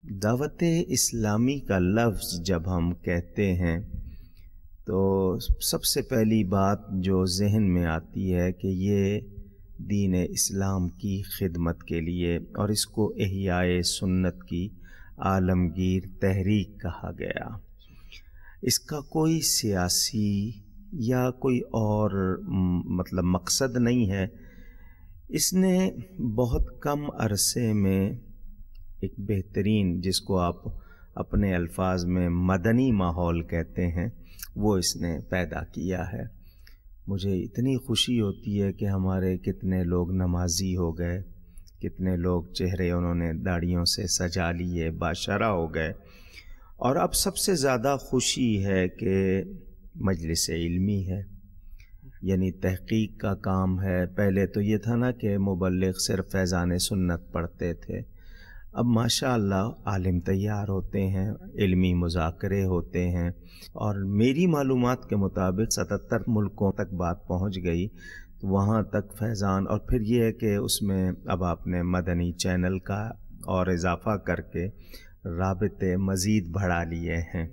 دعوت اسلامی کا لفظ جب ہم کہتے ہیں تو سب سے پہلی بات جو ذہن میں آتی ہے کہ یہ دین اسلام کی خدمت کے لیے اور اس کو احیاء سنت کی عالمگیر تحریک کہا گیا۔ اس کا کوئی سیاسی یا کوئی اور مقصد نہیں ہے۔ اس نے بہت کم عرصے میں ایک بہترین، جس کو آپ اپنے الفاظ میں مدنی ماحول کہتے ہیں، وہ اس نے پیدا کیا ہے۔ مجھے اتنی خوشی ہوتی ہے کہ ہمارے کتنے لوگ نمازی ہو گئے، کتنے لوگ چہرے انہوں نے داڑھیوں سے سجا لیے، باشرہ ہو گئے، اور اب سب سے زیادہ خوشی ہے کہ مجلس علمی ہے، یعنی تحقیق کا کام ہے۔ پہلے تو یہ تھا نا کہ مبلغ صرف فیضان سنت پڑھتے تھے، اب ماشاء اللہ عالم تیار ہوتے ہیں، علمی مذاکرے ہوتے ہیں، اور میری معلومات کے مطابق 77 ملکوں تک بات پہنچ گئی، وہاں تک فیضان۔ اور پھر یہ ہے کہ اس میں اب آپ نے مدنی چینل کا اور اضافہ کر کے رابطے مزید بڑھا لیے ہیں،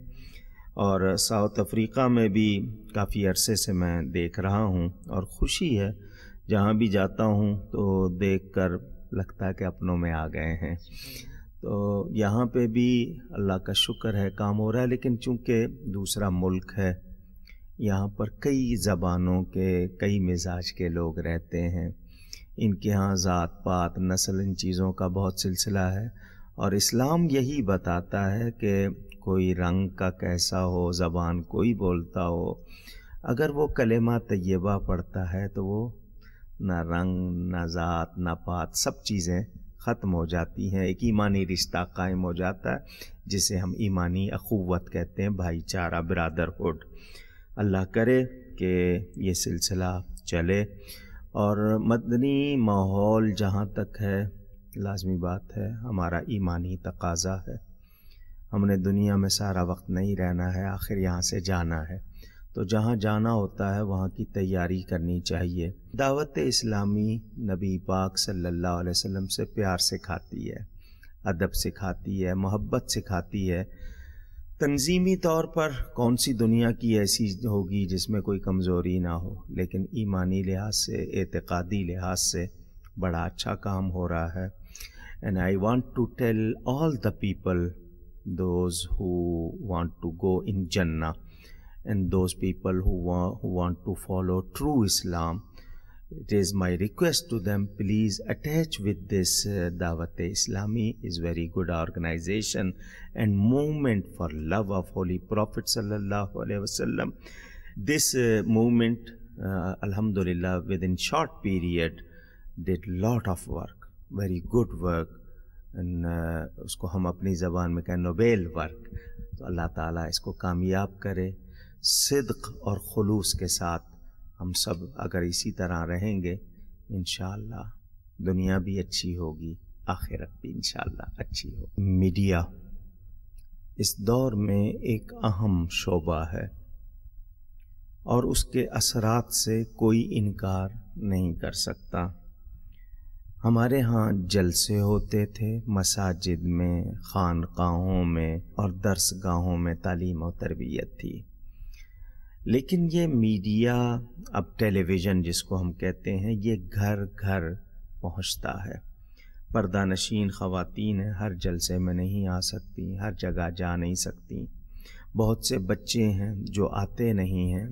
اور ساؤتھ افریقہ میں بھی کافی عرصے سے میں دیکھ رہا ہوں، اور خوشی ہے جہاں بھی جاتا ہوں تو دیکھ کر لگتا ہے کہ اپنوں میں آ گئے ہیں۔ تو یہاں پہ بھی اللہ کا شکر ہے کام ہو رہا ہے، لیکن چونکہ دوسرا ملک ہے، یہاں پر کئی زبانوں کے، کئی مزاج کے لوگ رہتے ہیں، ان کے ہاں ذات پات نسل ان چیزوں کا بہت سلسلہ ہے، اور اسلام یہی بتاتا ہے کہ کوئی رنگ کا کیسا ہو، زبان کوئی بولتا ہو، اگر وہ کلمہ طیبہ پڑھتا ہے تو وہ نہ رنگ نہ ذات نہ پات، سب چیزیں ختم ہو جاتی ہیں، ایک ایمانی رشتہ قائم ہو جاتا ہے جسے ہم ایمانی اخوت کہتے ہیں، بھائی چارہ، برادرہڈ۔ اللہ کرے کہ یہ سلسلہ چلے، اور مدنی ماحول جہاں تک ہے، لازمی بات ہے ہمارا ایمانی تقاضا ہے۔ ہم نے دنیا میں سارا وقت نہیں رہنا ہے، آخر یہاں سے جانا ہے، تو جہاں جانا ہوتا ہے وہاں کی تیاری کرنی چاہیے۔ دعوت اسلامی نبی پاک صلی اللہ علیہ وسلم سے پیار سکھاتی ہے، ادب سکھاتی ہے، محبت سکھاتی ہے۔ تنظیمی طور پر کون سی دنیا کی ایسی ہوگی جس میں کوئی کمزوری نہ ہو، لیکن ایمانی لحاظ سے، اعتقادی لحاظ سے بڑا اچھا کام ہو رہا ہے۔ And I want to tell all the people, those who want to go in Jannah, and those people who want to follow true Islam, it is my request to them, please attach with this Dawat Islami is very good organization and movement for love of Holy Prophet sallallahu alaihi wasallam. This movement, alhamdulillah, within short period did lot of work, very good work, and اس کو ہم اپنی زبان میں کہیں Nobel work. تو اللہ تعالیٰ اس کو کامیاب کرے۔ صدق اور خلوص کے ساتھ ہم سب اگر اسی طرح رہیں گے، انشاءاللہ دنیا بھی اچھی ہوگی، آخرت بھی انشاءاللہ اچھی ہوگی۔ میڈیا اس دور میں ایک اہم شعبہ ہے، اور اس کے اثرات سے کوئی انکار نہیں کر سکتا۔ ہمارے ہاں جلسے ہوتے تھے، مساجد میں، خانقاہوں میں اور درس گاہوں میں تعلیم و تربیت تھی، لیکن یہ میڈیا، اب ٹیلی ویژن جس کو ہم کہتے ہیں، یہ گھر گھر پہنچتا ہے۔ پردہ نشین خواتین ہیں، ہر جلسے میں نہیں آ سکتی، ہر جگہ جا نہیں سکتی، بہت سے بچے ہیں جو آتے نہیں ہیں،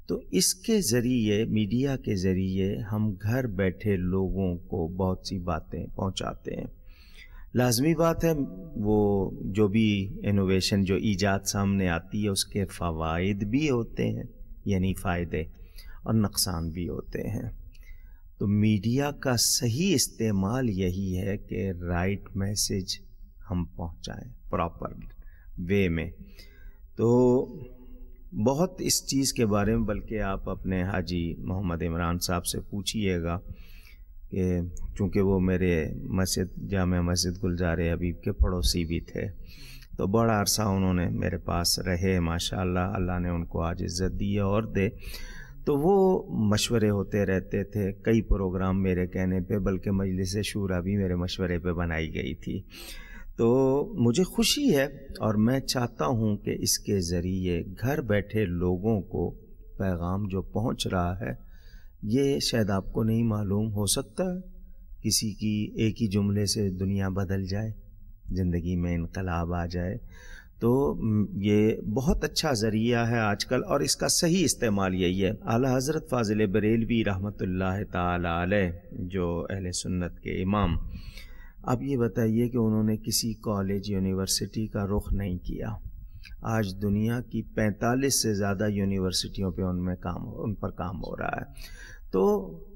تو اس کے ذریعے، میڈیا کے ذریعے ہم گھر بیٹھے لوگوں کو بہت سی باتیں پہنچاتے ہیں۔ لازمی بات ہے وہ جو بھی انوویشن، جو ایجاد سامنے آتی ہے، اس کے فوائد بھی ہوتے ہیں، یعنی فائدے، اور نقصان بھی ہوتے ہیں۔ تو میڈیا کا صحیح استعمال یہی ہے کہ رائٹ میسج ہم پہنچائیں پراپر وے میں۔ تو بہت اس چیز کے بارے میں، بلکہ آپ اپنے حاجی محمد عمران صاحب سے پوچھئے گا کہ چونکہ وہ میرے مسجد، جامع مسجد گلزار حبیب کے پڑوسی بھی تھے، تو بڑا عرصہ انہوں نے میرے پاس رہے، ماشاءاللہ اللہ نے ان کو آج عزت دی اور دے۔ تو وہ مشورے ہوتے رہتے تھے، کئی پروگرام میرے کہنے پہ، بلکہ مجلس شورا بھی میرے مشورے پہ بنائی گئی تھی۔ تو مجھے خوشی ہے اور میں چاہتا ہوں کہ اس کے ذریعے گھر بیٹھے لوگوں کو پیغام جو پہنچ رہا ہے، یہ شاید آپ کو نہیں معلوم، ہو سکتا ہے کسی کی ایک ہی جملے سے دنیا بدل جائے، زندگی میں انقلاب آ جائے۔ تو یہ بہت اچھا ذریعہ ہے آج کل، اور اس کا صحیح استعمال یہی ہے۔ اعلیٰ حضرت فاضل بریلوی رحمۃ اللہ تعالی علیہ، جو اہل سنت کے امام، اب یہ بتائیے کہ انہوں نے کسی کالج یونیورسٹی کا رخ نہیں کیا۔ آج دنیا کی 45 سے زیادہ یونیورسٹیوں پہ ان پر کام ہو رہا ہے۔ تو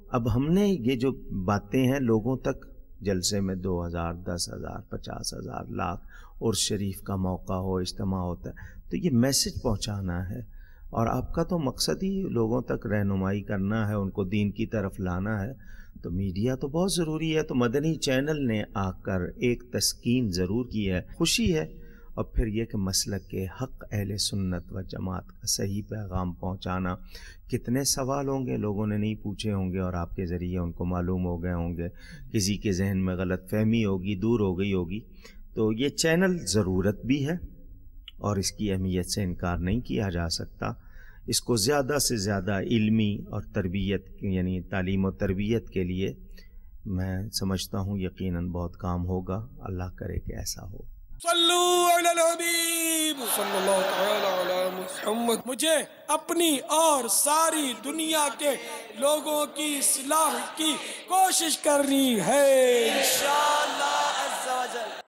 اب ہم نے یہ جو باتیں ہیں لوگوں تک، جلسے میں 2000 10,000 50,000 لاکھ اور شریف کا موقع ہو، اجتماع ہوتا ہے، تو یہ میسج پہنچانا ہے، اور آپ کا تو مقصد ہی لوگوں تک رہنمائی کرنا ہے، ان کو دین کی طرف لانا ہے۔ تو میڈیا تو بہت ضروری ہے۔ تو مدنی چینل نے آ کر ایک تسکین ضرور کی ہے، خوشی ہے۔ اور پھر یہ کہ مسلک کے حق اہل سنت و جماعت کا صحیح پیغام پہنچانا، کتنے سوال ہوں گے لوگوں نے نہیں پوچھے ہوں گے اور آپ کے ذریعے ان کو معلوم ہو گئے ہوں گے، کسی کے ذہن میں غلط فہمی ہوگی، دور ہو گئی ہوگی۔ تو یہ چینل ضرورت بھی ہے اور اس کی اہمیت سے انکار نہیں کیا جا سکتا۔ اس کو زیادہ سے زیادہ علمی اور تربیت، یعنی تعلیم و تربیت کے لیے میں سمجھتا ہوں یقیناً بہت کام ہوگا۔ اللہ کرے کہ ایسا ہو۔ صلو علی الحبیب صلی اللہ تعالی علی محمد۔ مجھے اپنی اور ساری دنیا کے لوگوں کی اصلاح کی کوشش کرنی ہے انشاءاللہ۔